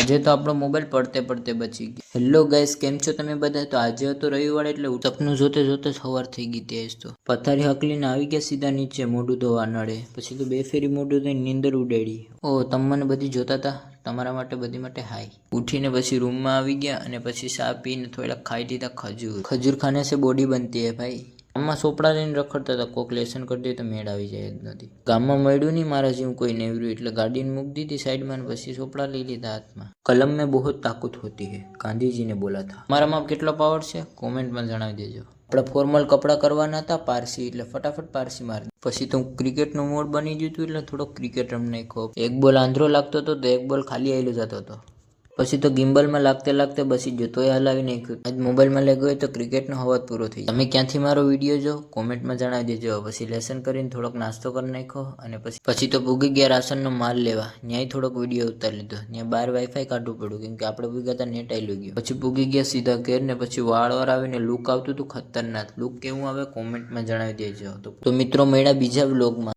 આજે તો આપણો મોબાઈલ પડતે પડતે બચી ગયો. હેલો ગાઈસ, કેમ છો તમે બધા? તો આજે હતો રવિવાર એટલે સપનું જોતે જોતે સવાર થઈ ગઈ. તેજ તો પથારી હકલીને આવી ગયા સીધા નીચે મોઢું ધોવા નળે. પછી તો બે ફેરી મોઢું ધોઈને નીંદર ઉડાડી. ઓ તમે મને બધી જોતા હતા, તમારા માટે બધી માટે હાય. ઉઠીને પછી રૂમમાં આવી ગયા અને પછી ચા પીને થોડા ખાઈ લીધા ખજૂર. ખજૂર ખાને से બોડી બનતી હે ભાઈ. ગામમાં સોપડા લઈને રખડતા હતા, કોક લેસન કરી દે તો મેળ આવી જાય જ નથી. ગામમાં મળ્યું નહીં મારા જેવું કોઈ નેવર્યું, એટલે ગાડીને મૂકી દીધી સાઈડમાં ને પછી સોપડા લઈ લીધા હાથમાં. કલમ में बहुत ताकत होती है, ગાંધીજી ને બોલા था. મારામાં કેટલો પાવર છે કોમેન્ટમાં જણાવી દેજો. આપણે ફોર્મલ કપડાં કરવાના હતા પારસી, એટલે ફટાફટ પારસી મારી. પછી તો ક્રિકેટનો મોડ બની ગયું હતું, એટલે થોડો ક્રિકેટ રમ નાખ્યો. એક બોલ આંધળો લાગતો હતો તો એક બોલ ખાલી આવેલો જતો હતો. પછી તો ગિમ્બલમાં લાગતે લાગતે બસી ગયો, તોય હલાવી નાખ્યું. આજ મોબાઈલમાં લઈ ગયો તો ક્રિકેટનો હવાજ પૂરો થઈ જાય. તમે ક્યાંથી મારો વિડીયો જો કોમેન્ટમાં જણાવી દેજો. પછી લેસન કરીને થોડોક નાસ્તો કરી નાખ્યો અને પછી તો ભૂગી ગયા રાશનનો માલ લેવા. ન્યાય થોડોક વિડીયો ઉતારી લીધો. ત્યાં બહાર વાઈફાઈ કાઢવું પડ્યું, કેમ કે આપણે ભૂગ્યા હતા નેટ આવી ગયું. પછી ભૂગી ગયા સીધા ઘેર ને પછી વાળવાર આવીને લુક આવતું હતું ખતરનાક. લુક કેવું આવે કોમેન્ટમાં જણાવી દેજો. તો મિત્રો મળ્યા બીજા વ્લોગમાં.